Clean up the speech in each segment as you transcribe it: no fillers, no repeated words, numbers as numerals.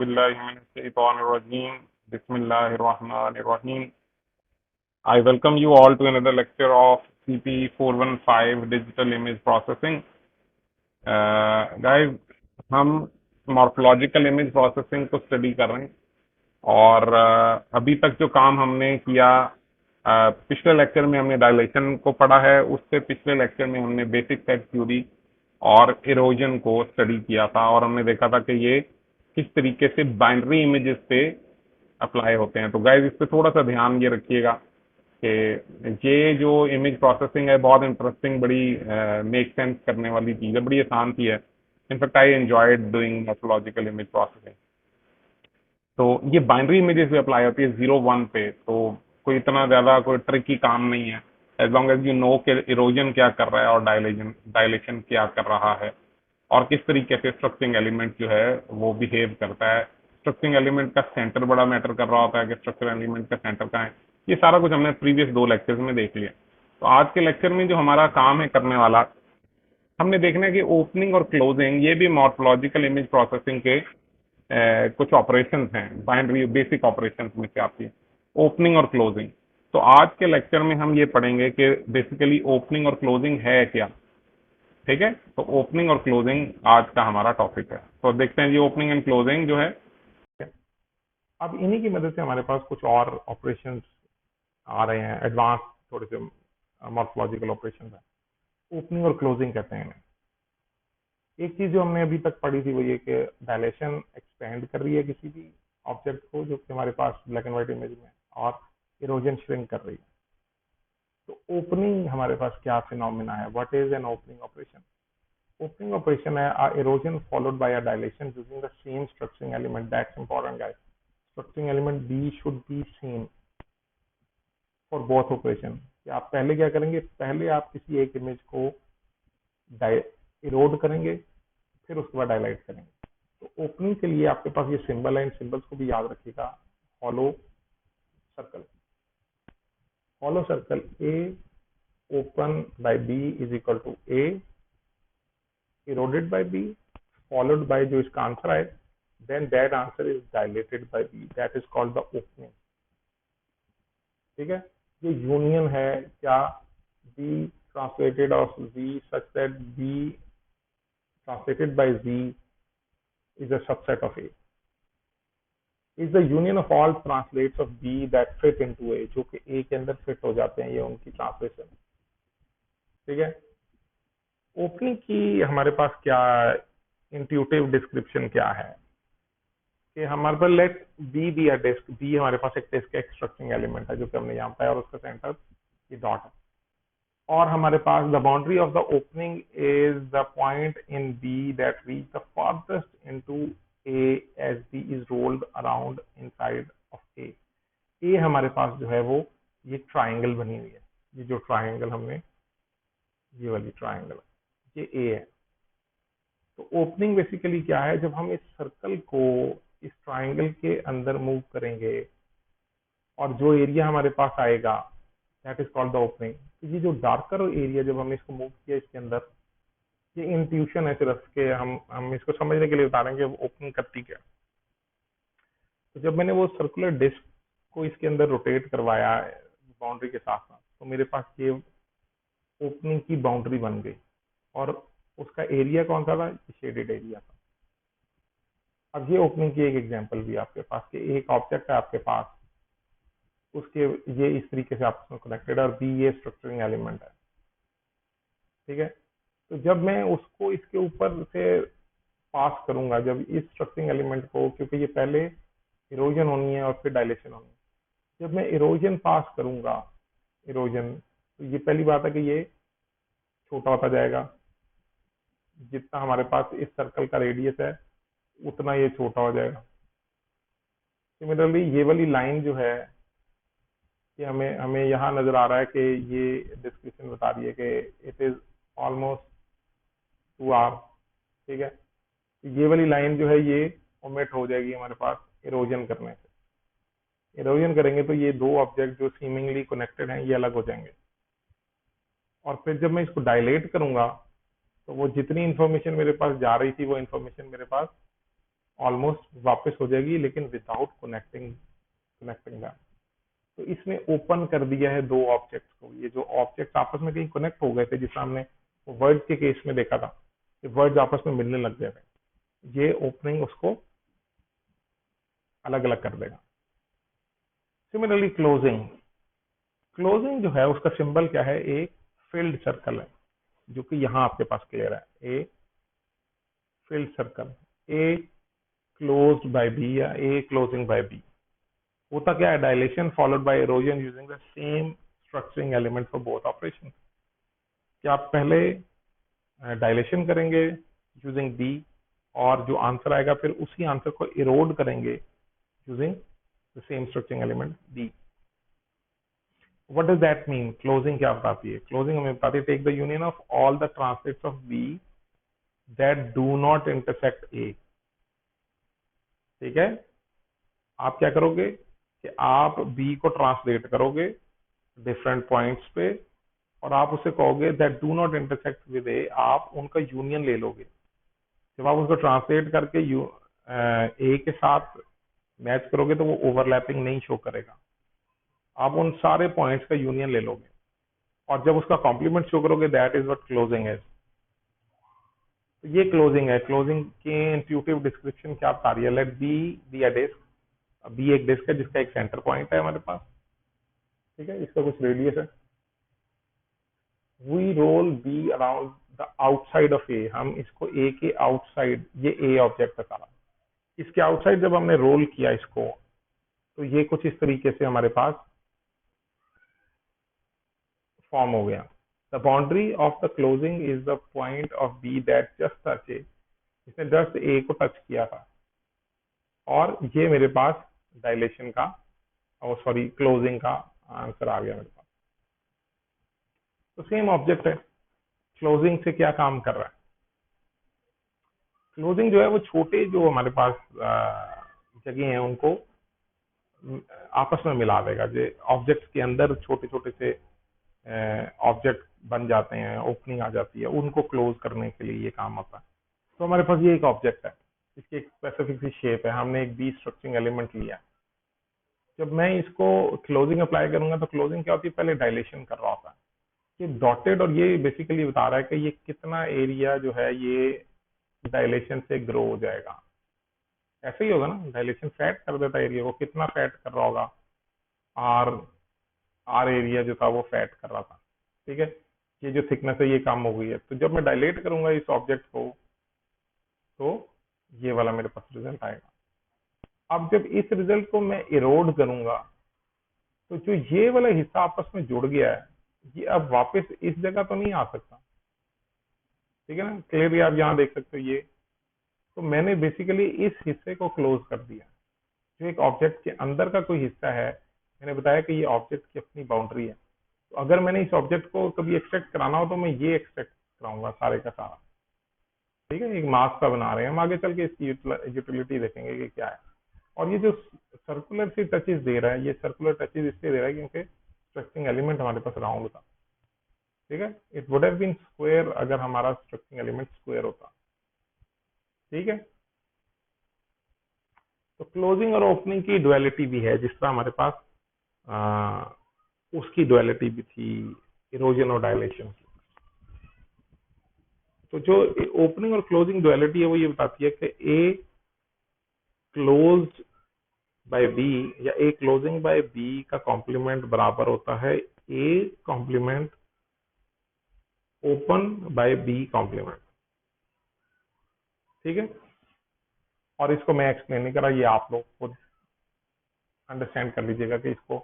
Bismillahirrahmanirrahim. Bismillahirrahmanirrahim. I welcome you all to another lecture of CP 415 Digital Image Processing. Guys, हम morphological image processing को study कर रहे हैं और अभी तक जो काम हमने किया, पिछले लेक्चर में हमने डायलेशन को पढ़ा है, उससे पिछले लेक्चर में हमने बेसिक सेट थ्योरी और इरोजन को स्टडी किया था और हमने देखा था कि ये किस तरीके से बाइनरी इमेजेस पे अप्लाई होते हैं। तो गाइस इस पे थोड़ा सा ध्यान ये रखिएगा कि ये जो इमेज प्रोसेसिंग है बहुत इंटरेस्टिंग, बड़ी मेक सेंस करने वाली चीज़ है, बड़ी आसान सी है। In fact I enjoyed doing morphological image processing. तो ये बाइनरी इमेजेस पे अप्लाई होती है 0 1 पे, तो कोई इतना ज्यादा कोई ट्रिकी काम नहीं है, as long as you know कि इरोजन क्या कर रहा है और डायलेशन क्या कर रहा है और किस तरीके से स्ट्रक्चरिंग एलिमेंट जो है वो बिहेव करता है। स्ट्रक्चरिंग एलिमेंट का सेंटर बड़ा मैटर कर रहा होता है कि स्ट्रक्चर एलिमेंट का सेंटर कहाँ है। ये सारा कुछ हमने प्रीवियस 2 लेक्चर्स में देख लिया। तो आज के लेक्चर में जो हमारा काम है करने वाला, हमने देखना है कि ओपनिंग और क्लोजिंग ये भी मॉर्फोलॉजिकल इमेज प्रोसेसिंग के कुछ ऑपरेशंस हैं, बाइनरी बेसिक ऑपरेशंस में से आती है ओपनिंग और क्लोजिंग। तो आज के लेक्चर में हम ये पढ़ेंगे कि बेसिकली ओपनिंग और क्लोजिंग है क्या। ठीक है, तो ओपनिंग और क्लोजिंग आज का हमारा टॉपिक है। तो देखते हैं जी ओपनिंग एंड क्लोजिंग जो है। अब इन्हीं की मदद से हमारे पास कुछ और ऑपरेशंस आ रहे हैं, एडवांस थोड़े से मॉर्फोलॉजिकल ऑपरेशंस है, ओपनिंग और क्लोजिंग कहते हैं इन्हें। एक चीज जो हमने अभी तक पढ़ी थी वो ये कि डायलेशन एक्सपेंड कर रही है किसी भी ऑब्जेक्ट को जो कि हमारे पास ब्लैक एंड व्हाइट इमेज में, और इरोजन श्रिंक कर रही है। तो ओपनिंग हमारे पास क्या फिनोमिना है, what is an opening operation? Opening operation है erosion followed by a dilation using the same structuring element. That's important, guys. Structuring element B should be same for both operation. कि आप पहले क्या करेंगे, पहले आप किसी एक इमेज को इरोड करेंगे, फिर उसके बाद डायलाइट करेंगे। तो ओपनिंग के लिए आपके पास ये सिंबल है, इन सिंबल्स को भी याद रखिएगा। Hollow circle, hollow circle A open by B is equal to A eroded by B followed by जो इसका आंसर आए, then that answer is dilated by B, that is called the opening। ठीक है, ये यूनियन है क्या B translated of Z such that B translated by Z is a subset of A, is the union of all translates of B that fit into A, जो कि A के अंदर fit हो जाते हैं, ये उनकी ट्रांसलेशन। ठीक है, ओपनिंग की हमारे पास क्या इंट्यूटिव डिस्क्रिप्शन क्या है कि हमारे पास let B be a disc, B हमारे पास एक डिस्क का स्ट्रक्चरिंग एलिमेंट है जो कि हमने यहाँ पाया, और उसका सेंटर ये डॉट है, और हमारे पास the boundary of the opening is the point in B that reach the farthest into A as B is rolled around inside of A. A हमारे पास जो है वो ये ट्राइंगल बनी हुई है, ये जो ट्राइंगल हमने, ये वाली ट्राइंगल ये ए है। तो ओपनिंग बेसिकली क्या है, जब हम इस सर्कल को इस ट्राइंगल के अंदर मूव करेंगे और जो एरिया हमारे पास आएगा that is called the opening. तो ये जो डार्कर एरिया जब हमने इसको मूव किया इसके अंदर, ये इंट्यूशन है सिर्फ के हम इसको समझने के लिए बता रहे हैं कि ओपनिंग करती क्या। तो जब मैंने वो सर्कुलर डिस्क को इसके अंदर रोटेट करवाया बाउंड्री के साथ साथ, तो मेरे पास ये ओपनिंग की बाउंड्री बन गई, और उसका एरिया कौन सा था, शेडेड एरिया था। अब ये ओपनिंग की एक एग्जांपल भी आपके पास कि एक ऑब्जेक्ट है आपके पास, उसके ये इस तरीके से आपस में कनेक्टेड है, और बी ये स्ट्रक्चरिंग एलिमेंट है। ठीक है, तो जब मैं उसको इसके ऊपर से पास करूंगा, जब इस स्ट्रक्चरिंग एलिमेंट को, क्योंकि ये पहले इरोजन होनी है और फिर डायलेशन होनी है, जब मैं इरोजन पास करूंगा, इरोजन, तो ये पहली बात है कि ये छोटा होता जाएगा, जितना हमारे पास इस सर्कल का रेडियस है उतना ये छोटा हो जाएगा। सिमिलरली ये वाली लाइन जो है कि हमें हमें यहाँ नजर आ रहा है कि ये डिस्क्रिप्शन बता रही है कि इट इज ऑलमोस्ट 2R। ठीक है, ये वाली लाइन जो है ये ओमिट हो जाएगी हमारे पास इरोजन करने से। इरोजन करेंगे तो ये दो ऑब्जेक्ट जो सीमिंगली कनेक्टेड हैं ये अलग हो जाएंगे, और फिर जब मैं इसको डायलेट करूंगा तो वो जितनी इंफॉर्मेशन मेरे पास जा रही थी वो इंफॉर्मेशन मेरे पास ऑलमोस्ट वापस हो जाएगी, लेकिन विदाउट कनेक्टिंग दैम। तो इसने ओपन कर दिया है दो ऑब्जेक्ट्स को। ये जो ऑब्जेक्ट्स आपस में कहीं कनेक्ट हो गए थे, जिस हमने वर्ड के केस में देखा था, ये वर्ड्स आपस में मिलने लग गए थे, ये ओपनिंग उसको अलग अलग कर देगा। सिमिलरली क्लोजिंग, क्लोजिंग जो है उसका सिंबल क्या है, एक फिल्ड सर्कल है, जो कि यहाँ आपके पास क्लियर है, A filled circle, A closed by B या ए क्लोजिंग बाय बी। होता क्या है, dilation followed by erosion using the same structuring element for both operation. क्या आप पहले डायलेशन करेंगे यूजिंग बी, और जो आंसर आएगा फिर उसी आंसर को इरोड करेंगे using the same structuring element B. What does that mean? Closing क्या बताती है? क्लोजिंग हमें बताती है take the union of all the translates of B that do not intersect A. ठीक है, आप क्या करोगे कि आप बी को ट्रांसलेट करोगे डिफरेंट पॉइंट्स पे, और आप उसे कहोगे that do not intersect with A, आप उनका यूनियन ले लोगे। जब आप उसको ट्रांसलेट करके ए के साथ मैच करोगे तो वो ओवरलैपिंग नहीं शो करेगा, आप उन सारे पॉइंट्स का यूनियन ले लोगे, और जब उसका कॉम्प्लीमेंट शो करोगे, दैट इज व्हाट क्लोजिंग है। तो ये क्लोजिंग है। क्लोजिंग के इंट्यूटिव डिस्क्रिप्शन क्या बता रही है? Let B be a disc, B एक डिस्क है जिसका एक सेंटर पॉइंट है हमारे पास, ठीक है, इसका कुछ रेडियस है। We roll B around the outside of A, हम इसको ए के आउटसाइड, ये ए ऑब्जेक्ट है सारा, इसके आउटसाइड जब हमने रोल किया इसको, तो ये कुछ इस तरीके से हमारे पास फॉर्म हो गया। The boundary of the closing is the point of B that just touch A, इसने जस्ट ए को टच किया था, और ये मेरे पास डायलेशन का, और सॉरी क्लोजिंग का आंसर आ गया मेरे पास। तो सेम ऑब्जेक्ट है, क्लोजिंग से क्या काम कर रहा है? क्लोजिंग जो है वो छोटे जो हमारे पास जगह हैं उनको आपस में मिला देगा। जो ऑब्जेक्ट के अंदर छोटे छोटे से ऑब्जेक्ट बन जाते हैं, ओपनिंग आ जाती है, उनको क्लोज करने के लिए ये काम होता है। तो हमारे पास ये एक ऑब्जेक्ट है, इसकी एक स्पेसिफिक सी शेप है, हमने एक बी स्ट्रक्चरिंग एलिमेंट लिया। जब मैं इसको क्लोजिंग अप्लाई करूंगा तो क्लोजिंग क्या होती है, पहले डायलेशन कर रहा होता है। ये डॉटेड, और ये बेसिकली बता रहा है कि ये कितना एरिया जो है ये डायलेशन से ग्रो हो जाएगा। ऐसे ही होगा ना, डायलेशन फैट कर देता है एरिया को, कितना फैट कर रहा होगा, आर आर एरिया जो था वो फैट कर रहा था। ठीक है, ये जो थिकनेस है ये कम हो गई है, तो जब मैं डायलेट करूंगा इस ऑब्जेक्ट को तो ये वाला मेरे पास रिजल्ट आएगा। अब जब इस रिजल्ट को मैं इरोड करूंगा तो जो ये वाला हिस्सा आपस में जुड़ गया है, ये अब वापस इस जगह तो नहीं आ सकता। ठीक है ना, क्लियरली आप यहाँ देख सकते हो ये, तो मैंने बेसिकली इस हिस्से को क्लोज कर दिया। जो एक ऑब्जेक्ट के अंदर का कोई हिस्सा है, मैंने बताया कि ये ऑब्जेक्ट की अपनी बाउंड्री है, तो अगर मैंने इस ऑब्जेक्ट को कभी एक्सट्रैक्ट कराना हो तो मैं ये एक्सट्रैक्ट कराऊंगा सारे का सारा। ठीक है, एक मास्क का बना रहे हैं हम, आगे चल के इसकी यूटिलिटी देखेंगे कि क्या है। और ये जो सर्कुलर सी टचेस दे रहा है, ये सर्कुलर टचेस इसलिए दे रहा है क्योंकि स्ट्रक्चरिंग एलिमेंट हमारे पास राउंड था। ठीक है, it would have been square अगर हमारा स्ट्रक्चरिंग एलिमेंट स्क्वायर होता। ठीक है, तो क्लोजिंग और ओपनिंग की डुअलिटी भी है, जिस तरह हमारे पास उसकी डुअलिटी भी थी इरोजन और डायलेशन की। तो जो ओपनिंग और क्लोजिंग डुअलिटी है वो ये बताती है कि ए क्लोज्ड बाय बी या ए क्लोजिंग बाय बी का कॉम्प्लीमेंट बराबर होता है A complement open by B complement. ठीक है, और इसको मैं एक्सप्लेन नहीं कर रहा, ये आप लोग खुद अंडरस्टैंड कर लीजिएगा कि इसको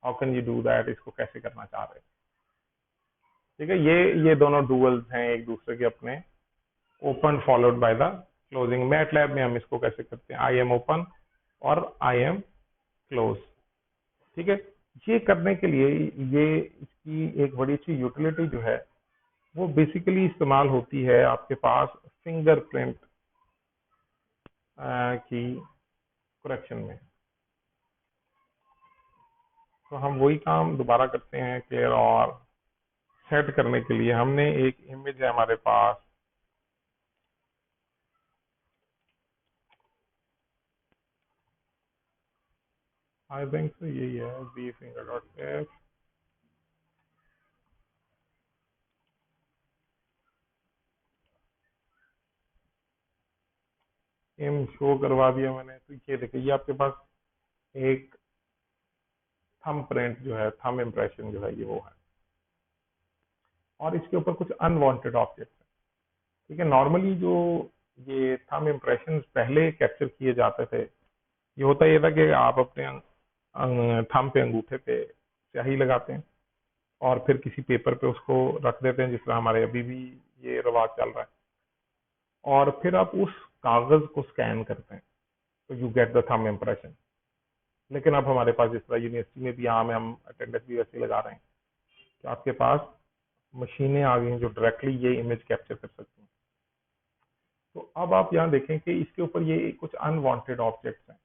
how can you do that, इसको कैसे करना चाह रहे हैं। ठीक है, ये दोनों डुअल्स हैं एक दूसरे के अपने, open followed by the closing. MATLAB में हम इसको कैसे करते हैं, आई एम ओपन और आई एम क्लोज। ठीक है, ये करने के लिए ये इसकी एक बड़ी अच्छी यूटिलिटी जो है वो बेसिकली इस्तेमाल होती है आपके पास फिंगरप्रिंट की करेक्शन में। तो हम वही काम दोबारा करते हैं क्लियर, और सेट करने के लिए हमने एक इमेज है हमारे पास, आई थिंक तो यही है B finger dot F. M show करवा दिया मैंने, तो ये देखिए ये आपके पास एक थंब प्रिंट जो है, थंब इम्प्रेशन जो है ये वो है, और इसके ऊपर कुछ अनवांटेड ऑब्जेक्ट है। ठीक है, नॉर्मली जो ये थंब इम्प्रेशन पहले कैप्चर किए जाते थे, ये होता ये था कि आप अपने थंब पे, अंगूठे पे स्याही लगाते हैं और फिर किसी पेपर पे उसको रख देते हैं, जिस तरह हमारे अभी भी ये रिवाज चल रहा है, और फिर आप उस कागज को स्कैन करते हैं तो you get the thumb impression. लेकिन अब हमारे पास, जिस तरह यूनिवर्सिटी में भी आम है, हम अटेंडेंस भी वैसे लगा रहे हैं कि आपके पास मशीनें आ गई हैं जो डायरेक्टली ये इमेज कैप्चर कर सकती हैं। तो अब आप यहाँ देखें कि इसके ऊपर ये कुछ अनवांटेड ऑब्जेक्ट्स हैं,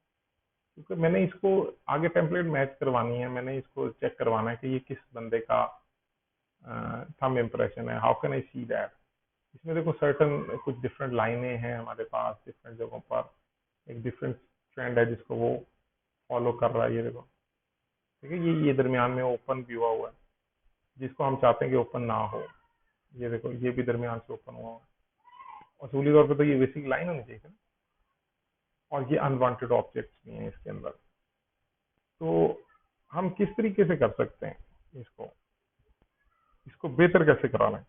क्योंकि मैंने इसको आगे टेम्पलेट मैच करवानी है, मैंने इसको चेक करवाना है कि ये किस बंदे का थंब इम्प्रेशन है, how can I see that. इसमें देखो सर्टन कुछ डिफरेंट लाइनें हैं हमारे पास डिफरेंट जगहों पर, एक डिफरेंट ट्रेंड है जिसको वो फॉलो कर रहा है, ये देखो। ठीक है, ये दरमियान में ओपन भी हुआ है, जिसको हम चाहते हैं कि ओपन ना हो। ये देखो ये भी दरमियान से ओपन हुआ है, असूली तौर पे तो ये बेसिक लाइन होनी चाहिए ना, और ये अनवांटेड ऑब्जेक्ट्स भी हैं इसके अंदर। तो हम किस तरीके से कर सकते हैं इसको इसको बेहतर कैसे कराना है।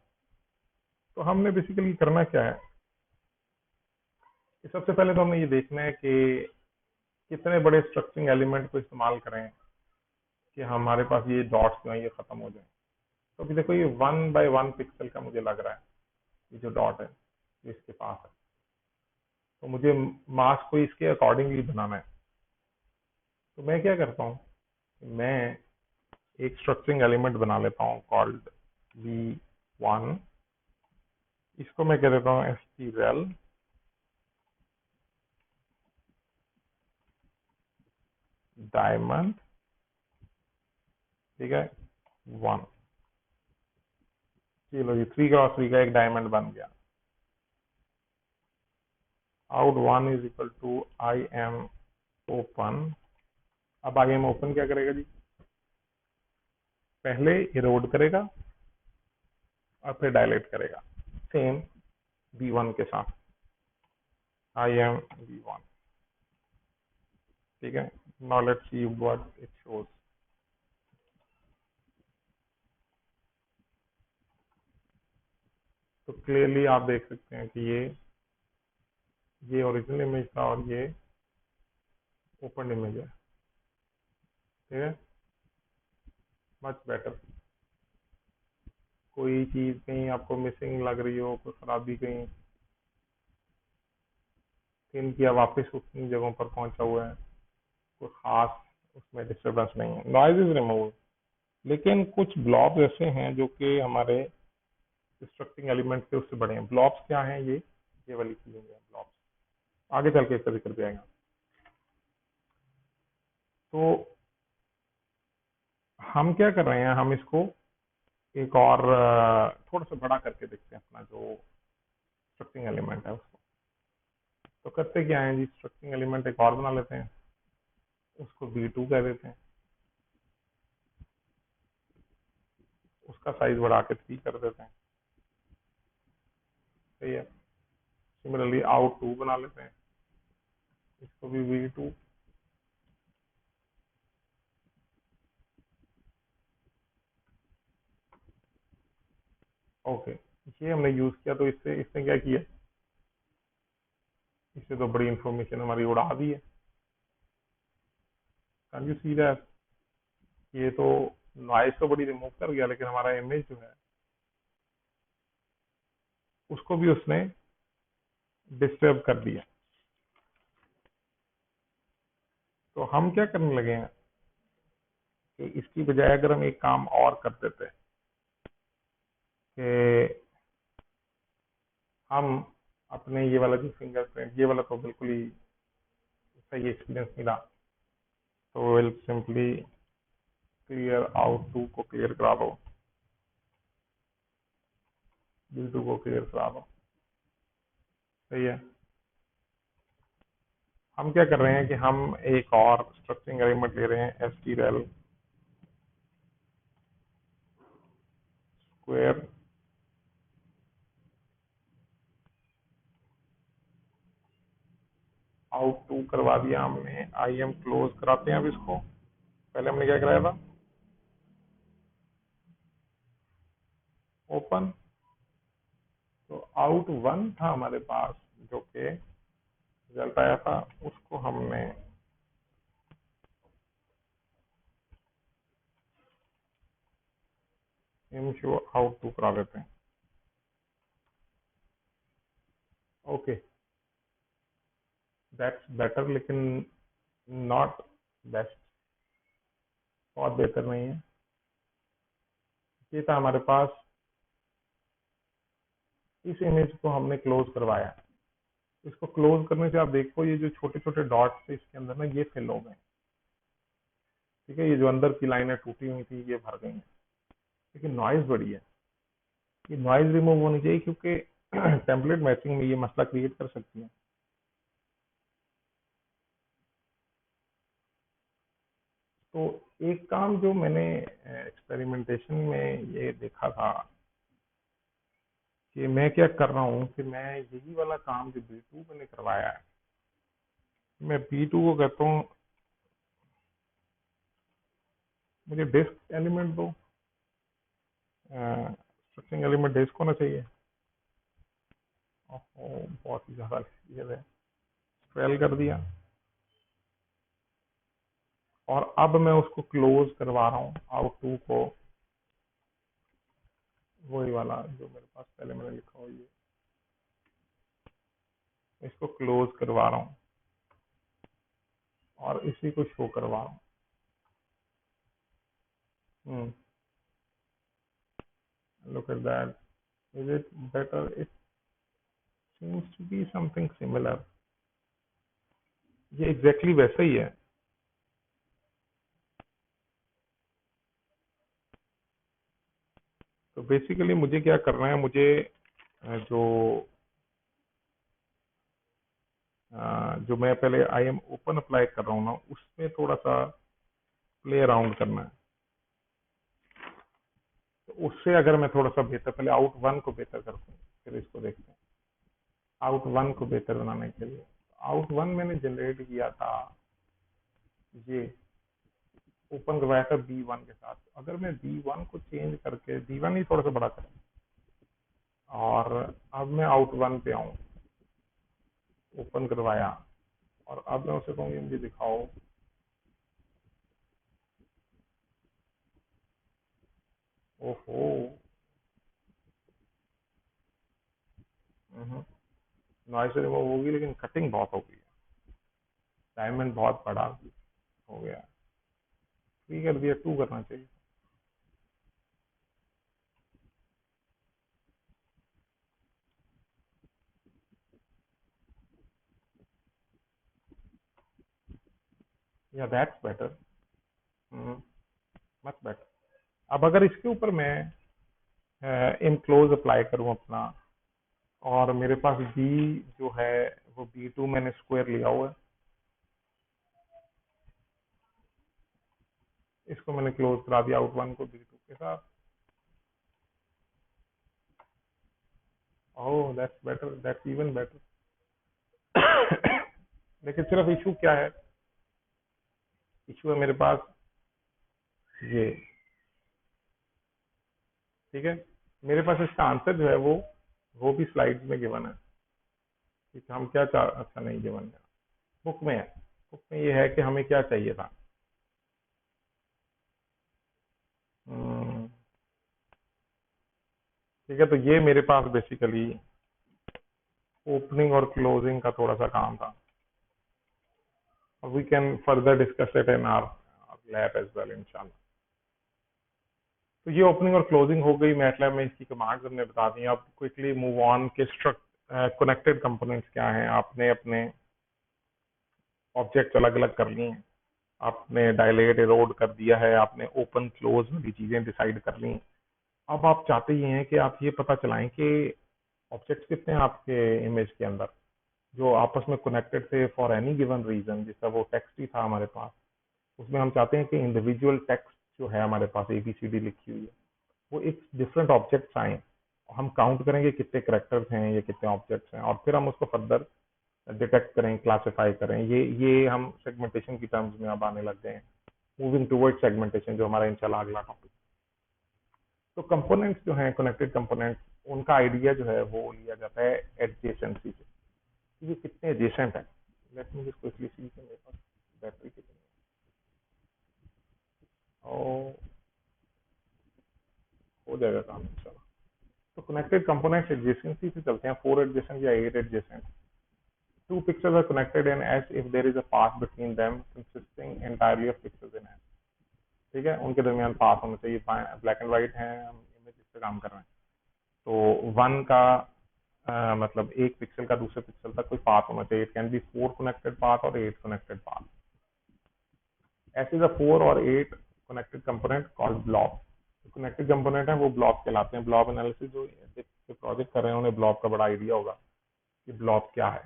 तो हमने बेसिकली करना क्या है कि सबसे पहले तो हमने ये देखना है कि कितने बड़े स्ट्रक्चरिंग एलिमेंट को इस्तेमाल करें कि हमारे पास ये डॉट्स जो हैं ये खत्म हो जाए। तो अभी देखो ये 1 by 1 पिक्सल का मुझे लग रहा है, ये जो डॉट है ये इसके पास है, तो मुझे मास्क को इसके अकॉर्डिंगली बनाना है। तो मैं क्या करता हूँ, मैं एक स्ट्रक्चरिंग एलिमेंट बना लेता हूँ कॉल्ड V1। इसको मैं कह देता हूँ stRel डायमंड, ठीक है, 1। चलो ये 3x3 का एक डायमंड बन गया। out1 is equal to I M open. अब आई एम ओपन क्या करेगा जी, पहले इरोड करेगा और फिर डायलेट करेगा, सेम V1 के साथ, आई एम V1। ठीक है, now let's see what it shows. तो क्लियरली आप देख सकते हैं कि ये ओरिजिनल इमेज था और ये ओपन इमेज है। ठीक है, मच बेटर। कोई चीज कहीं आपको मिसिंग लग रही हो, कोई खराबी कहीं, पिन किया वापस उतनी जगहों पर पहुंचा हुआ है, कोई खास उसमें डिस्टर्बेंस नहीं है, नॉइज इज रिमूव। लेकिन कुछ ब्लॉब्स ऐसे हैं जो कि हमारे डिस्ट्रक्टिंग एलिमेंट से उससे बड़े हैं। ब्लॉब्स क्या हैं, ये वाली चीजें हैं ब्लॉब्स, आगे चल के इसका जिक्र भी आएगा। तो हम क्या कर रहे हैं, हम इसको एक और थोड़ा सा बड़ा करके देखते हैं अपना जो स्ट्रक्चरिंग एलिमेंट है उसको। तो करते क्या है जी, स्ट्रक्चरिंग एलिमेंट एक और बना लेते हैं, उसको V2 कह देते हैं, उसका साइज बढ़ा के 3 कर देते हैं। सही है, सिमिलरली out2 बना लेते हैं, इसको भी V2। ओके, ये हमने यूज किया, तो इससे इसने क्या किया, इससे तो बड़ी इंफॉर्मेशन हमारी उड़ा दी है। कैन यू सी दैट, ये तो नॉइस तो बड़ी रिमूव कर गया, लेकिन हमारा इमेज जो है उसको भी उसने डिस्टर्ब कर दिया। तो हम क्या करने लगे हैं कि इसकी बजाय अगर हम एक काम और कर देते कि हम अपने ये वाला जो फिंगरप्रिंट, ये वाला तो बिल्कुल ही सही एक्सपीरियंस मिला, तो विल सिंपली क्लियर out2 को क्लियर करा दो, V2 को क्लियर करा दो। सही है, हम क्या कर रहे हैं कि हम एक और स्ट्रक्चरिंग एलिमेंट ले रहे हैं stdel स्क्वायर आउट टू करवा दिया हमने, आई एम क्लोज कराते हैं अब इसको। पहले हमने क्या कराया था, ओपन। तो आउट वन था हमारे पास जो कि रिजल्ट आया था, उसको हमने इन शो आउट टू करा देते हैं। ओके, दैट्स बेटर, लेकिन नॉट बेस्ट, बहुत बेहतर नहीं है। ये था हमारे पास, इस इमेज को हमने क्लोज करवाया। इसको क्लोज करने से आप देखो ये जो छोटे छोटे डॉट्स थे इसके अंदर ना, ये फिल हो गए। ठीक है, ये जो अंदर की लाइनें टूटी हुई थी ये भर गई हैं। लेकिन नॉइज बड़ी है, ये नॉइज रिमूव होनी चाहिए, क्योंकि टेम्पलेट मैचिंग में ये मसला क्रिएट कर सकती है। तो एक काम जो मैंने एक्सपेरिमेंटेशन में ये देखा था कि मैं क्या कर रहा हूँ कि मैं यही वाला काम जो B2 मैंने करवाया है, मैं B2 को कहता हूँ मुझे डिस्क एलिमेंट दो, स्ट्रक्चरिंग एलिमेंट डिस्क होना चाहिए। बहुत ही ज़्यादा ये है, स्पेल कर दिया। और अब मैं उसको क्लोज करवा रहा हूँ आउट टू को, वही वाला जो मेरे पास पहले मैंने लिखा हुआ, ये इसको क्लोज करवा रहा हूँ और इसी को शो करवा रहा हूँ। Look at that. Is it better? It seems to be something similar. ये एग्जैक्टली वैसा ही है। तो बेसिकली मुझे क्या करना है, मुझे जो जो मैं पहले आई एम ओपन अप्लाई कर रहा हूँ ना, उसमें थोड़ा सा प्ले अराउंड करना है। तो उससे अगर मैं थोड़ा सा बेहतर, पहले आउट वन को बेहतर करता हूँ, फिर इसको देखते हैं। आउट वन को बेहतर बनाने के लिए आउट वन मैंने जनरेट किया था, ये ओपन करवाया था B1 के साथ। अगर मैं B1 को चेंज करके B1 ही थोड़ा सा बड़ा करूँ और अब मैं आउट वन पे आऊँ, ओपन करवाया, और अब मैं उसे कहूँगी मुझे दिखाओ, ओहो, नॉइस रिमूव होगी लेकिन कटिंग बहुत हो गई है, डायमंड बहुत बड़ा हो गया। 3 कर दिया, 2 करना चाहिए। या दैट्स बेटर, मच बेटर। अब अगर इसके ऊपर मैं इन क्लोज अप्लाई करूँ अपना, और मेरे पास B जो है वो B2 मैंने स्क्वायर लिया हुआ है, इसको मैंने क्लोज करा दिया आउट वन को B2 के साथ। Oh that's better, that's even better. लेकिन सिर्फ इशू क्या है, इशू है मेरे पास ये, ठीक है। मेरे पास इसका आंसर जो है वो भी स्लाइड्स में गिवन है, ठीक है। हम क्या चाह, अच्छा नहीं गिवन है, बुक में है। बुक में ये है कि हमें क्या चाहिए था। ठीक है, तो ये मेरे पास बेसिकली ओपनिंग और क्लोजिंग का थोड़ा सा काम था। We can further discuss it in our lab as well इंशाल्लाह। तो ये ओपनिंग और क्लोजिंग हो गई मैटलैब में, इसकी कमांड्स हमने बता दी। अब क्विकली मूव ऑन के कनेक्टेड कंपोनेंट्स क्या हैं। आपने अपने ऑब्जेक्ट अलग अलग कर लिए हैं, आपने डायलेट इरोड कर दिया है, आपने ओपन क्लोज वाली चीजें डिसाइड कर ली। अब आप चाहते ये हैं कि आप ये पता चलाएं कि ऑब्जेक्ट्स कितने हैं आपके इमेज के अंदर। जो आपस में कनेक्टेड थे फॉर एनी गिवन रीजन, जैसा वो टेक्स्ट ही था हमारे पास, उसमें हम चाहते हैं कि इंडिविजुअल टेक्स्ट जो है हमारे पास ABCD लिखी हुई है वो एक डिफरेंट ऑब्जेक्ट्स आए, हम काउंट करेंगे कितने करेक्टर्स हैं या कितने ऑब्जेक्ट्स हैं, और फिर हम उसको फर्दर डिटेक्ट करें, क्लासिफाई करें। ये हम सेगमेंटेशन की टर्म्स में अब आने लग गए हैं, मूविंग टुवर्ड्स सेगमेंटेशन, जो हमारा इंशाल्लाह अगला टॉपिक। तो कंपोनेंट्स जो हैं, कनेक्टेड कंपोनेंट्स, उनका आइडिया जो है वो लिया जाता है एडजेसेंसी से, ये कितने एडजेसेंट है। Let me just quickly see कि मेरे पास बैटरी कितनी है, और हो जाएगा काम इंशाल्लाह। तो कनेक्टेड कंपोनेंट्स एडजेसेंसी से चलते हैं, 4 एडजेसेंट या 8 adjacent. Two pixels are connected in S if there is a path between them consisting entirely of pixels in S। ठीक है, उनके दरमियान पाथ होना चाहिए, ब्लैक एंड व्हाइट है, हम इमेज पे काम कर रहे हैं, तो वन का मतलब एक पिक्सल का दूसरे पिक्सल तक कोई पाथ होना चाहिए। It can be 4 connected path और 8 कनेक्टेड पाथ। ऐसे द 4 और 8 connected component called blob. Connected component है वो ब्लॉब कहलाते हैं। ब्लॉब एनालिसिस जो प्रोजेक्ट कर रहे हैं उन्हें ब्लॉब का बड़ा आइडिया होगा कि ब्लॉब क्या है।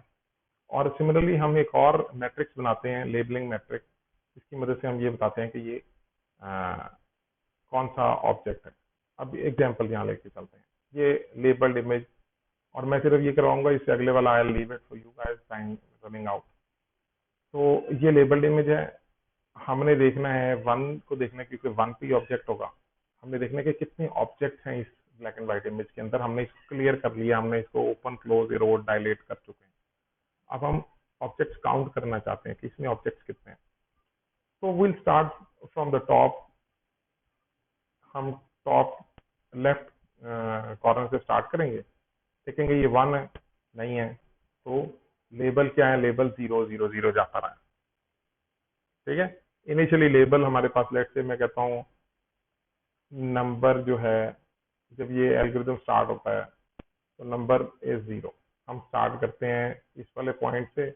और सिमिलरली हम एक और मैट्रिक्स बनाते हैं, लेबलिंग मैट्रिक्स, इसकी मदद से हम ये बताते हैं कि ये कौन सा ऑब्जेक्ट है। अब एग्जांपल यहाँ लेके चलते हैं, ये लेबल्ड इमेज, और मैं सिर्फ ये करवाऊंगा, इससे अगले वाला I leave it for you guys, time running out. तो ये लेबल्ड इमेज है, हमने देखना है वन को देखना है, क्योंकि वन पे ऑब्जेक्ट होगा। हमने देखना है कि कितने ऑब्जेक्ट हैं इस ब्लैक एंड व्हाइट इमेज के अंदर। हमने इसको क्लियर कर लिया, हमने इसको ओपन क्लोज इरोड डायलेट कर चुके हैं। अब हम ऑब्जेक्ट्स काउंट करना चाहते हैं कि इसमें ऑब्जेक्ट्स कितने हैं। तो will start from the top, हम टॉप लेफ्ट कॉर्नर से स्टार्ट करेंगे, देखेंगे ये 1 है, नहीं है, तो लेबल क्या है, लेबल 0 0 0 जाता रहा है। ठीक है, इनिशियली लेबल हमारे पास, लेट से मैं कहता हूँ नंबर जो है, जब ये एल्गोरिथम स्टार्ट होता है तो नंबर इज 0। हम स्टार्ट करते हैं इस वाले पॉइंट से,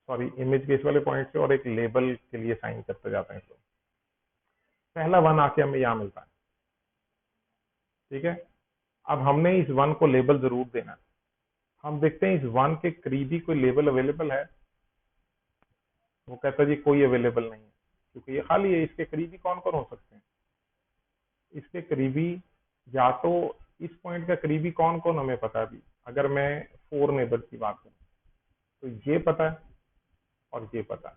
सॉरी इमेज के इस वाले पॉइंट से, और एक लेबल के लिए साइन करते जाते हैं। तो पहला 1 आके हमें यहाँ मिलता है। ठीक है, अब हमने इस 1 को लेबल जरूर देना है। हम देखते हैं इस 1 के करीबी कोई लेबल अवेलेबल है, वो कहता है जी कोई अवेलेबल नहीं है, क्योंकि ये खाली है। इसके करीबी कौन कौन हो सकते हैं, इसके करीबी, या तो इस पॉइंट का करीबी कौन कौन हमें पता है। अभी अगर मैं 4 नेबर की बात करूँ तो ये पता है और ये पता है,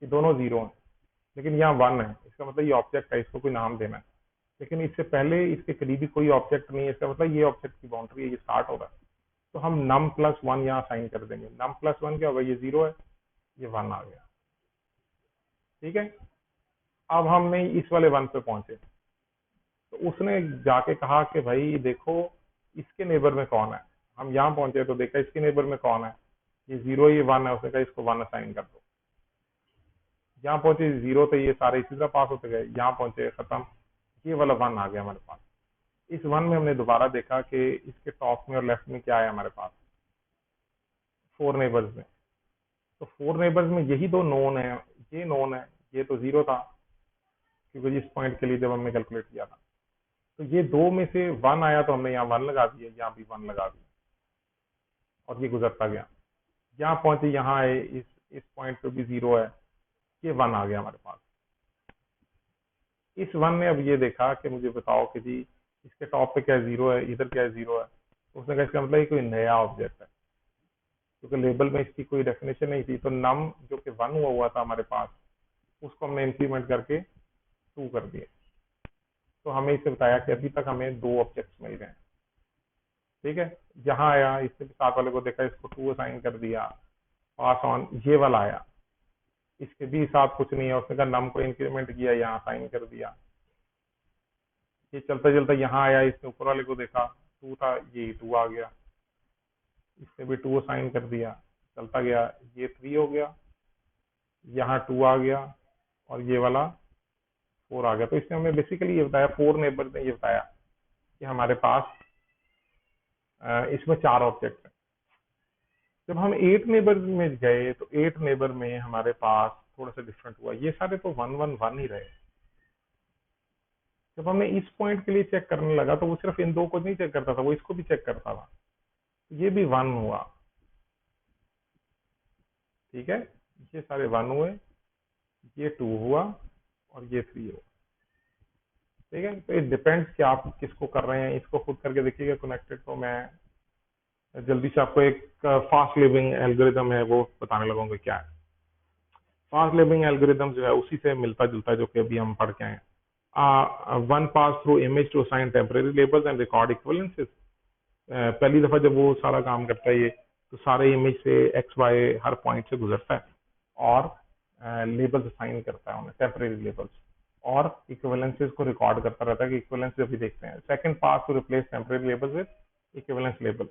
ये दोनों 0 हैं, लेकिन यहाँ 1 है, इसका मतलब ये ऑब्जेक्ट है, इसको कोई नाम देना है। लेकिन इससे पहले इसके करीबी कोई ऑब्जेक्ट नहीं है, इसका मतलब ये ऑब्जेक्ट की बाउंड्री है, ये स्टार्ट हो रहा है। तो हम num+1 यहाँ साइन कर देंगे। num+1 क्या होगा, ये 0 है, ये 1 आ गया। ठीक है, अब हमने इस वाले 1 पे पहुंचे, तो उसने जाके कहा कि भाई देखो इसके नेबर में कौन है। हम यहाँ पहुंचे तो देखा इसके नेबर में कौन है, ये 0 ये 1 है, उसने कहा इसको 1 असाइन कर दो। यहाँ पहुंचे 0 तो ये सारे इसी तरह पास होते गए, यहाँ पहुंचे खत्म, ये वाला 1 आ गया हमारे पास। इस 1 में हमने दोबारा देखा कि इसके टॉप में और लेफ्ट में क्या है हमारे पास, 4 नेबर्स में। तो 4 नेबर्स में यही दो नोन है, ये नोन है, ये तो 0 था क्योंकि जिस पॉइंट के लिए जब हमने कैलकुलेट किया था। तो ये दो में से 1 आया तो हमने यहाँ 1 लगा दिया, यहाँ भी 1 लगा दिया, और ये गुजरता गया। यहाँ पहुंचे, यहाँ आए, इस पॉइंट पे भी 0 है, ये 1 आ गया हमारे पास। इस 1 ने अब ये देखा कि मुझे बताओ कि जी इसके टॉप पे क्या 0 है, इधर क्या 0 है। तो उसने कहा इसका मतलब ये कोई नया ऑब्जेक्ट है, क्योंकि लेबल में इसकी कोई डेफिनेशन नहीं थी। तो नम जो कि 1 हुआ था हमारे पास, उसको हमने इंक्रीमेंट करके 2 कर दिया। तो हमें इससे बताया कि अभी तक हमें 2 ऑब्जेक्ट्स मिल गए। ठीक है, यहाँ आया, इससे भी साथ वाले को देखा, इसको 2 असाइन कर दिया, पास ऑन, ये वाला आया, इसके भी साथ कुछ नहीं है, उसने कहा नम को इंक्रीमेंट किया, यहाँ साइन कर दिया। ये चलता चलता यहाँ आया, इसने ऊपर वाले को देखा, 2 था, ये 2 आ गया, इसने भी 2 असाइन कर दिया, चलता गया, ये 3 हो गया, यहाँ 2 आ गया, और ये वाला 4 आ गया। तो इसने हमें बेसिकली ये बताया, 4 नेबर ने ये बताया कि हमारे पास इसमें 4 ऑब्जेक्ट है। जब हम 8 नेबर में गए तो 8 नेबर में हमारे पास थोड़ा सा डिफरेंट हुआ, ये सारे तो 1 1 1 ही रहे। जब हमने इस पॉइंट के लिए चेक करने लगा तो वो सिर्फ इन दो को नहीं चेक करता था, वो इसको भी चेक करता था, ये भी 1 हुआ। ठीक है, ये सारे 1 हुए, ये 2 हुआ और ये 3 हुआ। ठीक है, तो इट डिपेंड्स कि आप किसको कर रहे हैं, इसको खुद करके देखिएगा कनेक्टेड। तो मैं जल्दी से आपको एक फास्ट लिविंग एल्गोरिदम है वो बताने लगूंगा क्या है। फास्ट लिविंग एल्गोरिदम जो है उसी से मिलता जुलता है जो कि अभी हम पढ़ के आए हैं। One pass through image to assign temporary labels and record equivalences. पहली दफा जब वो सारा काम करता है ये, तो सारे इमेज से एक्स वाई हर पॉइंट से गुजरता है और लेबल्स असाइन करता है उन्हें, टेम्परेरी लेबल्स, और इक्विवेलेंसेस को रिकॉर्ड करता रहता है कि इक्विवेलेंस जो भी देखते हैं। Second pass to replace temporary labels with equivalence label.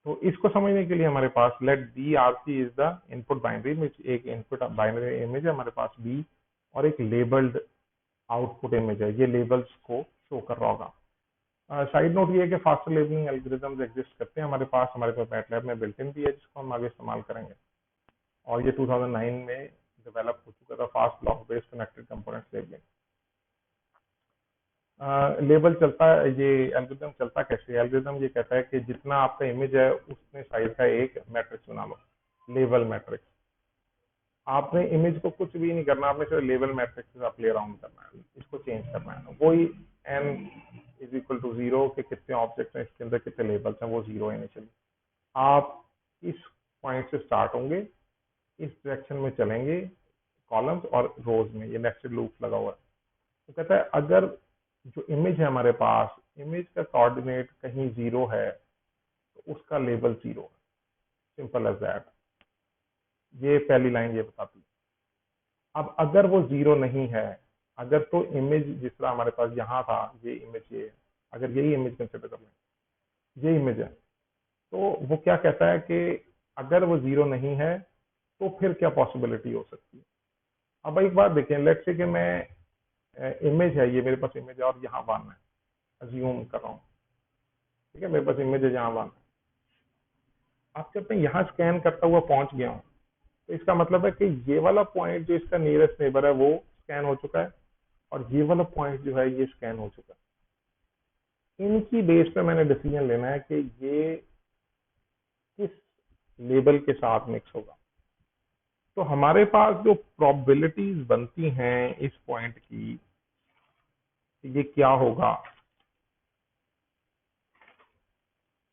तो इसको समझने के लिए हमारे पास let B R C is the input binary image, एक इनपुट बाइनरी इमेज है हमारे पास बी, और एक लेबल्ड आउटपुट इमेज है, ये लेबल्स को शो कर रहा होगा। साइड नोट ये है कि फास्टर लेबलिंग एल्गोरिथम्स एग्जिस्ट करते हैं हमारे पास मैटलैब में बिल्ट इन भी है, जिसको हम आगे इस्तेमाल करेंगे। और ये 2009 में डेवलप हो चुका था, fast block based connected components labelling. Label चलता है, ये एल्गोरिथम चलता कैसे है? एल्गोरिथम ये कहता है कि जितना आपका इमेज है उतने साइज का एक मैट्रिक्स बना लो, लेबल मैट्रिक्स। आपने इमेज को कुछ भी नहीं करना, आपने सिर्फ लेबल मैट्रिक्स आप प्ले अराउंड करना है, इसको चेंज करना है। वही n इज इक्वल टू 0 के कितने ऑब्जेक्ट हैं, इसके अंदर कितने लेबल्स हैं, वो 0 इनिशियली। आप इस पॉइंट से स्टार्ट होंगे, इस डायरेक्शन में चलेंगे कॉलम्स और रोज में, ये नेस्टेड लूप लगा हुआ है। तो कहता है अगर जो इमेज है हमारे पास, इमेज का कोऑर्डिनेट कहीं 0 है तो उसका लेबल 0 है, सिंपल एज दैट। ये पहली लाइन ये बताती है। अब अगर वो 0 नहीं है, अगर तो इमेज जिस तरह हमारे पास यहाँ था, ये इमेज ये है, अगर यही इमेज कंसिडर कर लें, ये इमेज है, तो वो क्या कहता है कि अगर वो 0 नहीं है तो फिर क्या पॉसिबिलिटी हो सकती है। अब एक बात देखें, लेट्स से कि मैं इमेज है, ये मेरे पास इमेज है और यहाँ 1 है, अज्यूम कर रहा हूँ। ठीक है, मेरे पास इमेज है यहाँ 1 है। आप जब मैं यहाँ स्कैन करता हुआ पहुंच गया हूँ, तो इसका मतलब है कि ये वाला पॉइंट जो इसका नियरेस्ट नेबर है वो स्कैन हो चुका है, और ये वाला पॉइंट जो है ये स्कैन हो चुका है। इनकी बेस पे मैंने डिसीजन लेना है कि ये किस लेबल के साथ मिक्स होगा। तो हमारे पास जो प्रोबेबिलिटीज बनती हैं इस पॉइंट की, ये क्या होगा,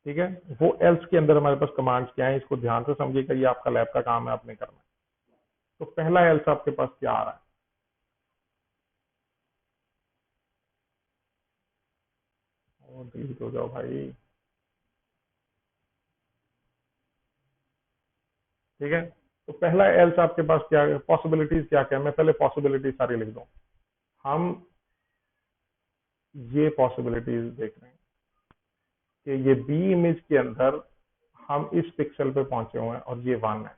ठीक है, वो एल्स के अंदर हमारे पास कमांड्स क्या है, इसको ध्यान से समझिएगा, ये आपका लैब का काम है, आपने करना है। तो पहला एल्स आपके पास क्या आ रहा है, और डिलीट हो जाओ भाई। ठीक है, तो पहला एल्स आपके पास क्या, पॉसिबिलिटीज क्या क्या है, मैं पहले पॉसिबिलिटीज सारी लिख दूं। हम ये पॉसिबिलिटीज देख रहे हैं कि ये बी इमेज के अंदर हम इस पिक्सल पे पहुंचे हुए हैं और ये 1 है।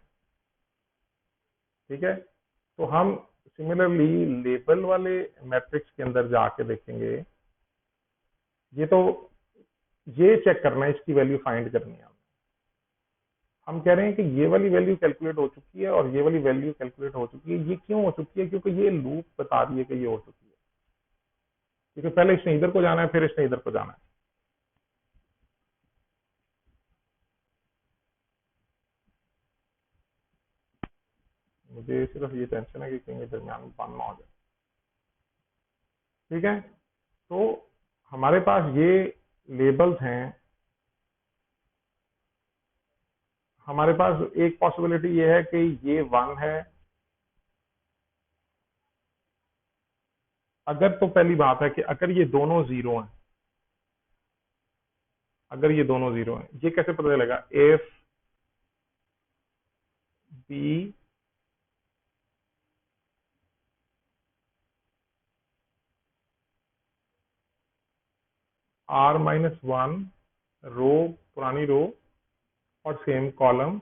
ठीक है, तो हम सिमिलरली लेबल वाले मैट्रिक्स के अंदर जाके देखेंगे, ये तो ये चेक करना है, इसकी वैल्यू फाइंड करनी है। हम कह रहे हैं कि ये वाली वैल्यू कैलकुलेट हो चुकी है और ये वाली वैल्यू कैलकुलेट हो चुकी है। ये क्यों हो चुकी है? क्योंकि ये लूप बता रही है कि ये हो चुकी है, क्योंकि पहले इसने इधर को जाना है, फिर इसने इधर को जाना है। मुझे सिर्फ ये टेंशन है कि कहीं दरमियान में बंद ना हो जाए। ठीक है, तो हमारे पास ये लेबल्स हैं। हमारे पास एक पॉसिबिलिटी ये है कि ये 1 है। अगर तो पहली बात है कि अगर ये दोनों 0 हैं, अगर ये दोनों 0 हैं, ये कैसे पता चलेगा? इफ बी r-1 रो, पुरानी रो और सेम कॉलम,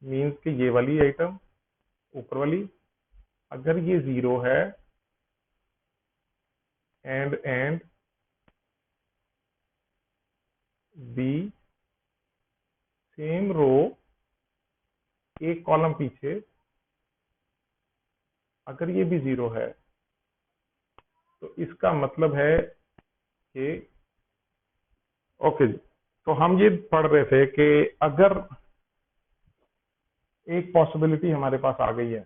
मीन्स कि ये वाली आइटम ऊपर वाली, अगर ये 0 है एंड बी सेम रो एक कॉलम पीछे, अगर ये भी 0 है, तो इसका मतलब है कि ओके जी। तो हम ये पढ़ रहे थे कि अगर एक पॉसिबिलिटी हमारे पास आ गई है,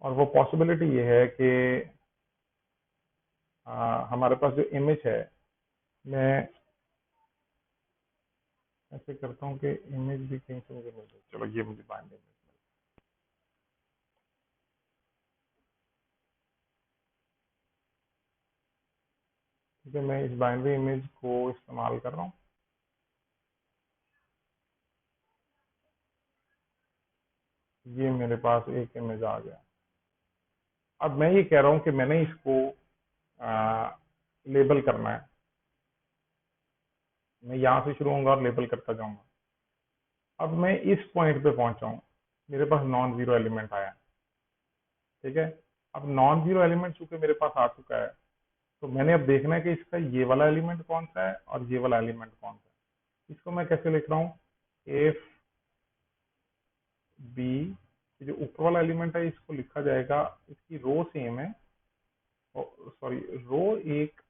और वो पॉसिबिलिटी ये है कि हमारे पास जो इमेज है, मैं ऐसे करता हूँ कि इमेज भी कहीं से मुझे मिल जाए। चलो ये मुझे बाइंड इमेज, ठीक है, मैं इस बाइनरी इमेज को इस्तेमाल कर रहा हूँ। ये मेरे पास एक इमेज आ गया। अब मैं ये कह रहा हूँ कि मैंने इसको लेबल करना है। मैं यहाँ से शुरू होऊंगा और लेबल करता जाऊंगा। अब मैं इस पॉइंट पे पहुंचा हूँ, मेरे पास नॉन जीरो एलिमेंट आया, ठीक है। अब नॉन जीरो एलिमेंट चूंकि मेरे पास आ चुका है, तो मैंने अब देखना है कि इसका ये वाला एलिमेंट कौन सा है और ये वाला एलिमेंट कौन सा है। इसको मैं कैसे लिख रहा हूँ, एफ बी, जो ऊपर वाला एलिमेंट है इसको लिखा जाएगा, इसकी रो सेम है, सॉरी रो एक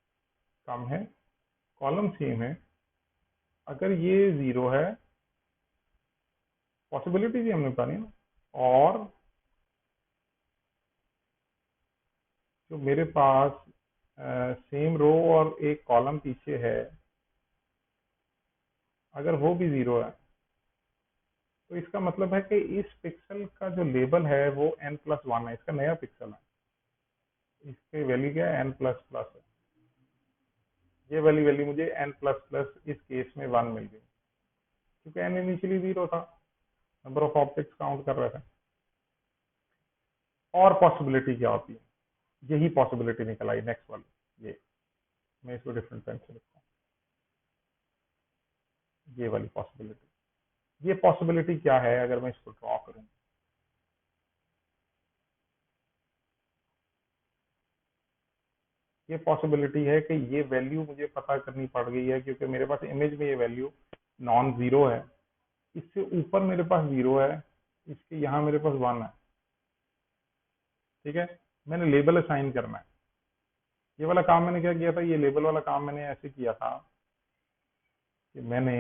कम है, कॉलम सेम है। अगर ये जीरो है, पॉसिबिलिटी भी हमने बतानी है ना, और जो मेरे पास सेम रो और एक कॉलम पीछे है, अगर वो भी जीरो है, तो इसका मतलब है कि इस पिक्सल का जो लेबल है वो n+1 है, इसका नया पिक्सल है, इसकी वैल्यू क्या है, n++ है। ये वाली वैल्यू मुझे n++ इस केस में 1 मिल गई, क्योंकि n इनिशियली जीरो था, नंबर ऑफ ऑब्जेक्ट्स काउंट कर रहे थे। और पॉसिबिलिटी क्या होती है, यही पॉसिबिलिटी निकल आई नेक्स्ट वाली, ये मैं इसको डिफरेंट पेन से लिखता हूँ, ये वाली पॉसिबिलिटी। ये पॉसिबिलिटी क्या है, अगर मैं इसको ड्रॉ करूँ, ये पॉसिबिलिटी है कि ये वैल्यू मुझे पता करनी पड़ गई है, क्योंकि मेरे पास इमेज में ये वैल्यू नॉन जीरो है, इससे ऊपर मेरे पास जीरो है, इसके यहाँ मेरे पास 1 है, ठीक है। मैंने लेबल असाइन करना है। ये वाला काम मैंने क्या किया था, ये लेबल वाला काम मैंने ऐसे किया था कि मैंने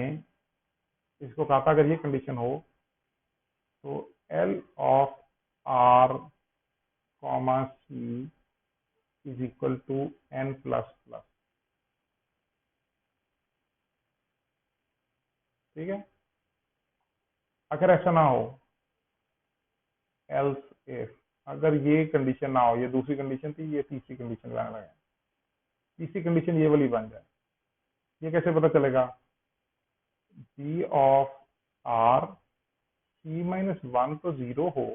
इसको कहा था, अगर ये कंडीशन हो तो L of R comma C is equal to n++, ठीक है। अगर ऐसा ना हो, एल्स इफ, अगर ये कंडीशन ना हो, ये दूसरी कंडीशन थी, ये तीसरी कंडीशन लाने लगे, तीसरी कंडीशन ये वाली बन जाए, ये कैसे पता चलेगा, g ऑफ आर c-1 तो जीरो हो,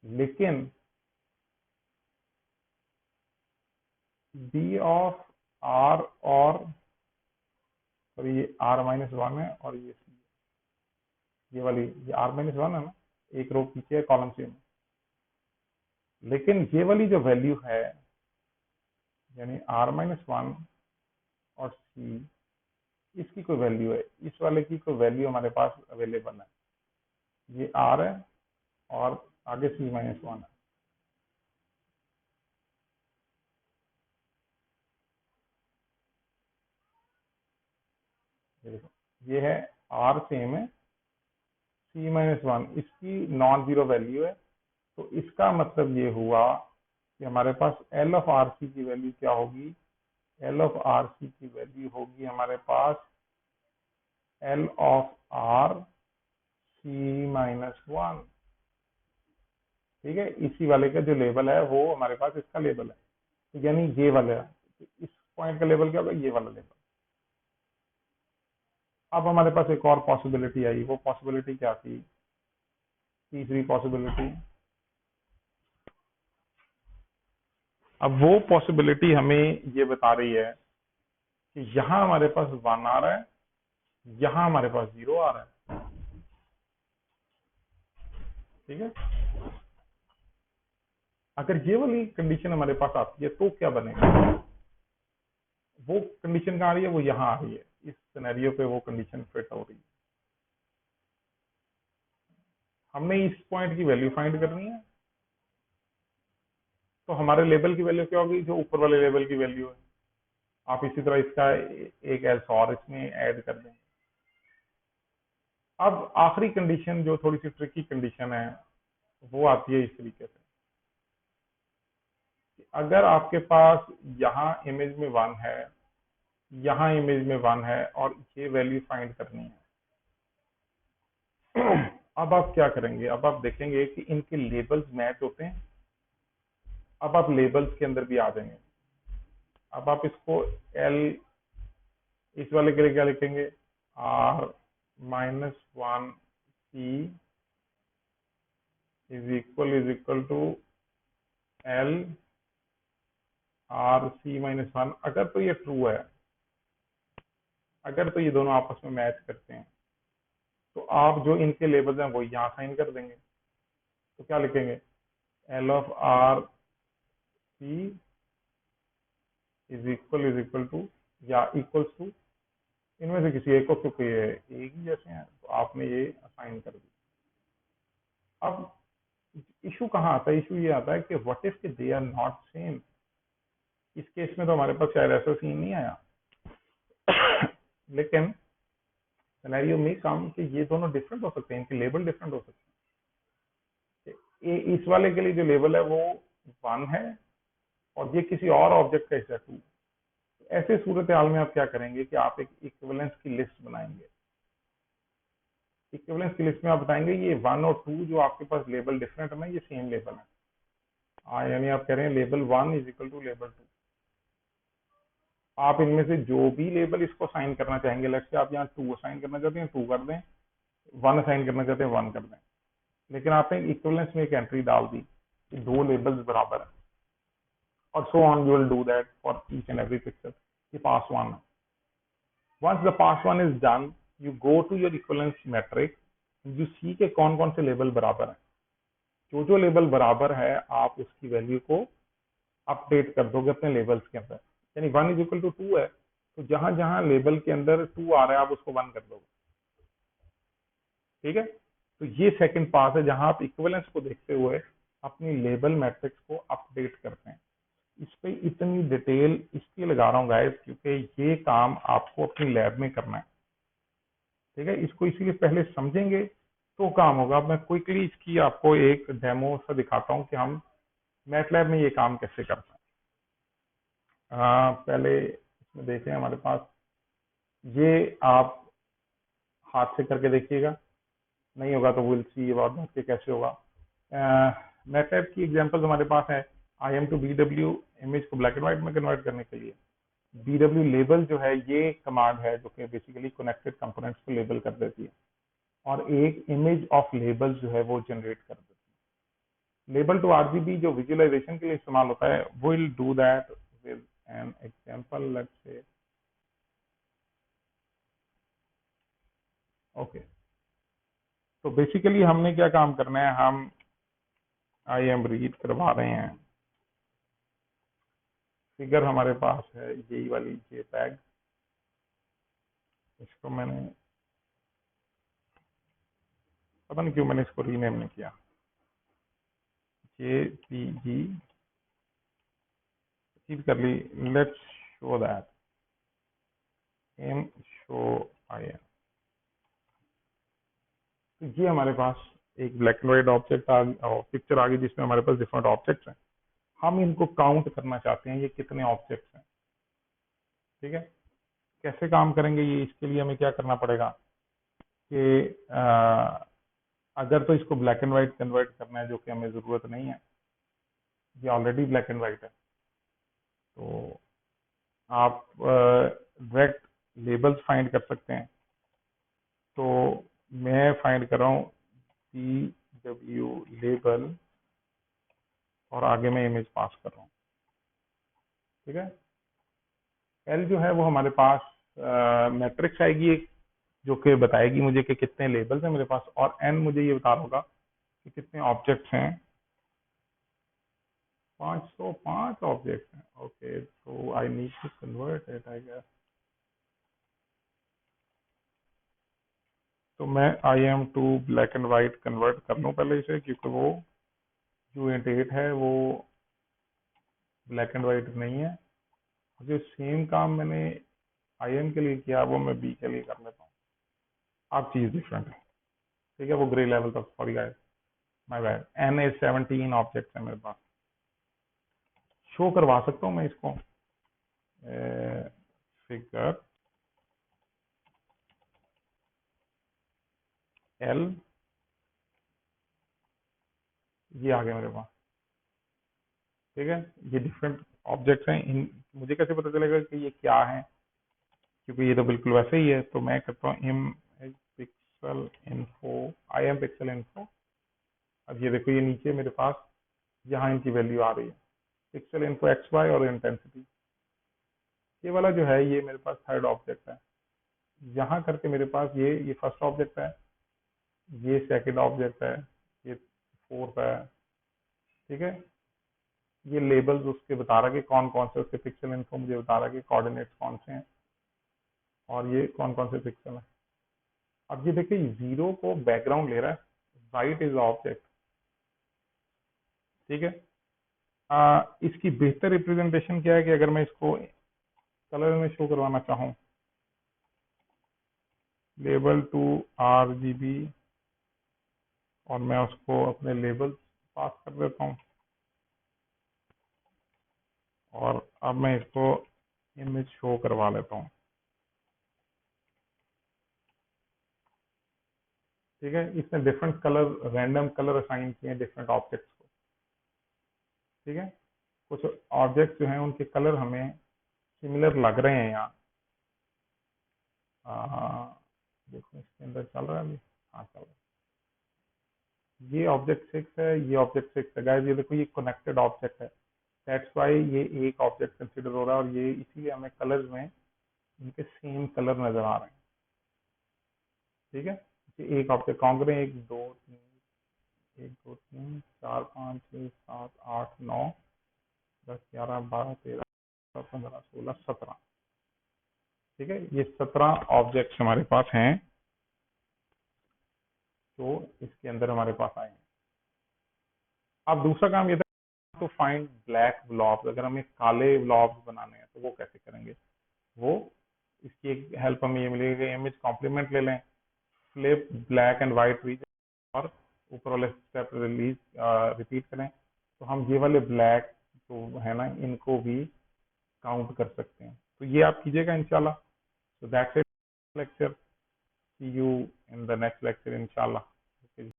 लेकिन b ऑफ आर, और ये r-1 है, और ये वाली, ये r-1 है ना, एक रो पीछे है कॉलम से, लेकिन ये वाली जो वैल्यू है, यानी r-1 और c, इसकी कोई वैल्यू है, इस वाले की कोई वैल्यू हमारे पास अवेलेबल है, ये r है और आगे c-1 है। ये देखो, ये है r सेम है, c-1 इसकी नॉन जीरो वैल्यू है, तो इसका मतलब ये हुआ कि हमारे पास एल ऑफ आर सी की वैल्यू क्या होगी, एल ऑफ आर सी की वैल्यू होगी हमारे पास एल ऑफ आर c-1, ठीक है। इसी वाले का जो लेबल है वो हमारे पास इसका लेबल है, तो यानी ये वाला, तो इस पॉइंट का लेबल क्या होगा, ये वाला लेबल। अब हमारे पास एक और पॉसिबिलिटी आई, वो पॉसिबिलिटी क्या थी, तीसरी पॉसिबिलिटी। अब वो पॉसिबिलिटी हमें ये बता रही है कि यहाँ हमारे पास 1 आ रहा है, यहाँ हमारे पास 0 आ रहा है, ठीक है। अगर ये वाली कंडीशन हमारे पास आती है तो क्या बनेगा, वो कंडीशन कहाँ आ रही है, वो यहाँ आ रही है, इस सिनेरियो पे वो कंडीशन फिट हो रही है। हमने इस पॉइंट की वैल्यू फाइंड करनी है, तो हमारे लेवल की वैल्यू क्या होगी, जो ऊपर वाले लेवल की वैल्यू है। आप इसी तरह इसका एक एल्स और इसमें ऐड कर दें, अब आखिरी कंडीशन जो थोड़ी सी ट्रिकी कंडीशन है वो आती है इस तरीके से, अगर आपके पास यहाँ इमेज में 1 है, यहाँ इमेज में 1 है और ये वैल्यू फाइंड करनी है। अब आप क्या करेंगे, अब आप देखेंगे कि इनके लेबल्स मैच होते हैं। अब आप लेबल्स के अंदर भी आ जाएंगे। अब आप इसको एल, इस वाले के लिए क्या लिखेंगे, R-1C is equal to L R-C-1। अगर तो ये ट्रू है, अगर तो ये दोनों आपस में मैच करते हैं, तो आप जो इनके लेबल्स हैं वो यहाँ साइन कर देंगे। तो क्या लिखेंगे, L of R-C is equal to या इक्वल्स टू, इनमें से किसी एक को, क्योंकि ये एक ही जैसे हैं तो आपने ये असाइन कर दिया। अब इशू कहाँ आता है, इशू ये आता है कि what if they are not same. इस केस में तो हमारे पास शायद ऐसा सीन नहीं आया, लेकिन सिनेरियो में काम कि ये दोनों डिफरेंट हो सकते हैं, इनके लेबल डिफरेंट हो सकते हैं। इस वाले के लिए जो लेबल है वो 1 है और ये किसी और ऑब्जेक्ट का हिस्सा 2। ऐसे सूरत हाल में आप क्या करेंगे कि आप एक इक्विवेलेंस की लिस्ट बनाएंगे। इक्विवेलेंस की लिस्ट में आप बताएंगे ये 1 और 2 जो आपके पास लेबल डिफरेंट है ना, ये सेम लेबल है। यानी आप कह रहे हैं label 1 is equal to label 2। आप इनमें से जो भी लेबल इसको साइन करना चाहेंगे, लेट्स से आप यहाँ 2 असाइन करना चाहते हैं 2 कर दें, 1 असाइन करना चाहते हैं 1 कर दें। लेकिन आपने इक्विवेलेंस में एक एंट्री डाल दी कि 2 लेबल्स बराबर है, और so on you will do that for each and every picture कि पास 1 है। Once the pass one is done, you go to your equivalence metric, you see के कौन कौन से लेबल बराबर है। जो लेबल बराबर है आप उसकी वैल्यू को अपडेट कर दोगे अपने लेबल्स के अंदर। यानी 1 इज इक्वल टू 2 है, तो जहां जहां लेबल के अंदर 2 आ रहा है आप उसको 1 कर दोगे। ठीक है, तो ये सेकंड पास है जहां आप इक्विवेलेंस को देखते हुए अपनी लेबल मैट्रिक्स को अपडेट करते हैं। इस पे इतनी डिटेल इसलिए लगा रहा हूँ गाइस, क्योंकि ये काम आपको अपनी लैब में करना है। ठीक है, इसको इसीलिए पहले समझेंगे तो काम होगा। मैं क्विकली इसकी आपको एक डेमो सा दिखाता हूँ कि हम मैटलैब में ये काम कैसे करते हैं। पहले इसमें देखें हमारे पास, ये आप हाथ से करके देखिएगा, नहीं होगा तो विल सी अबाउट दैट कि कैसे होगा। मैटलैब की एग्जांपल्स हमारे पास है। IM टू BW इमेज को ब्लैक एंड व्हाइट में कन्वर्ट करने के लिए BW लेबल जो है ये कमांड है जो कि बेसिकली कनेक्टेड कंपोनेंट्स को लेबल कर देती है, और एक इमेज ऑफ लेबल जो है वो जनरेट कर देती है। लेबल टू RGB जो विजुअलाइजेशन के लिए इस्तेमाल होता है, will do that with an example, let's say. Okay, तो बेसिकली हमने क्या काम करना है, हम IM रीड करवा रहे हैं। फिगर हमारे पास है यही वाली JPEG, इसको मैंने पता नहीं क्यों मैंने इसको रीनेम नहीं किया, JPG कर ली। Let's show that in show IM। तो ये हमारे पास एक ब्लैक एंड व्हाइट ऑब्जेक्ट और पिक्चर आ गई जिसमें हमारे पास डिफरेंट ऑब्जेक्ट्स हैं। हम इनको काउंट करना चाहते हैं ये कितने ऑब्जेक्ट्स हैं। ठीक है, कैसे काम करेंगे ये, इसके लिए हमें क्या करना पड़ेगा कि अगर तो इसको ब्लैक एंड व्हाइट कन्वर्ट करना है, जो कि हमें ज़रूरत नहीं है, ये ऑलरेडी ब्लैक एंड व्हाइट है, तो आप डायरेक्ट लेबल्स फाइंड कर सकते हैं। तो मैं फाइंड कर रहा हूँ BW लेबल और आगे मैं इमेज पास कर रहा हूँ। ठीक है, एल जो है वो हमारे पास मैट्रिक्स आएगी एक, जो कि बताएगी मुझे कि कितने लेबल्स हैं मेरे पास, और एन मुझे ये बता रहा होगा कि कितने ऑब्जेक्ट्स हैं। 505 ऑब्जेक्ट्स हैं। ओके, तो I need to convert it I guess. तो मैं IM to black and white convert कर लूँ पहले इसे, क्योंकि वो जो डेट है वो ब्लैक एंड व्हाइट नहीं है। जो सेम काम मैंने IM के लिए किया वो मैं B के लिए कर लेता हूँ। अब चीज़ डिफरेंट है। ठीक है, वो ग्रे लेवल तक, sorry guys, my bad. NA17 object है मेरे पास। शो करवा सकता हूँ मैं इसको, फिगर L, ये आ गया मेरे पास। ठीक है, ये डिफरेंट ऑब्जेक्ट्स हैं। इन मुझे कैसे पता चलेगा कि ये क्या है, क्योंकि ये तो बिल्कुल वैसे ही है। तो मैं करता हूँ image pixel info, I am pixel info. अब ये देखो, ये नीचे मेरे पास यहाँ इनकी वैल्यू आ रही है, पिक्सल इन्फो XY और इंटेंसिटी। ये वाला जो है ये मेरे पास थर्ड ऑब्जेक्ट है। यहाँ करके मेरे पास ये फर्स्ट ऑब्जेक्ट है, ये सेकंड ऑब्जेक्ट है, ये फोर्थ है। ठीक है, ये लेबल्स उसके बता रहा है कि कौन कौन से, उसके पिक्सल इन्फो मुझे बता रहा है कि कोऑर्डिनेट्स कौन से हैं और ये कौन कौन से पिक्सल हैं। अब ये देखिए, जीरो को बैकग्राउंड ले रहा है, राइट इज ऑब्जेक्ट। ठीक है, इसकी बेहतर रिप्रेजेंटेशन क्या है कि अगर मैं इसको कलर में शो करवाना चाहूँ, लेबल टू RGB, और मैं उसको अपने लेबल पास कर देता हूँ, और अब मैं इसको इमेज शो करवा लेता हूँ। ठीक है, इसने different colour, random colour assign किए हैं डिफरेंट ऑब्जेक्ट्स को। ठीक है, कुछ ऑब्जेक्ट जो हैं उनके कलर हमें सिमिलर लग रहे हैं यहाँ। देखो इसके अंदर चल रहा है अभी, हाँ चल रहा है। ये ऑब्जेक्ट 6 है, ये ऑब्जेक्ट 6 है गाइस। ये देखो, ये कनेक्टेड ऑब्जेक्ट है, दैट्स वाई ये एक ऑब्जेक्ट कंसिडर हो रहा है, और ये इसीलिए हमें कलर्स में इनके सेम कलर नजर आ रहे हैं। ठीक है, ये एक ऑब्जेक्ट काउंट करें, 1 2 3 4 5 6 7 8 9 10 11 12 13 15 16 17। ठीक है, ये 17 ऑब्जेक्ट्स हमारे पास हैं तो इसके अंदर हमारे पास आए हैं। अब दूसरा काम ये था तो फाइंड ब्लैक ब्लॉब्स। अगर हमें काले ब्लॉब्स बनाने हैं तो वो कैसे करेंगे, वो इसकी एक हेल्प हमें ये मिलेगी, इमेज कॉम्प्लीमेंट ले लें, flip black and white region, और ऊपर वाले स्टेप रिलीज रिपीट करें, तो हम ये वाले ब्लैक जो है ना इनको भी काउंट कर सकते हैं। तो ये आप कीजिएगा इंशाल्लाह। So that's it lecture, see you in the next lecture इंशाल्लाह।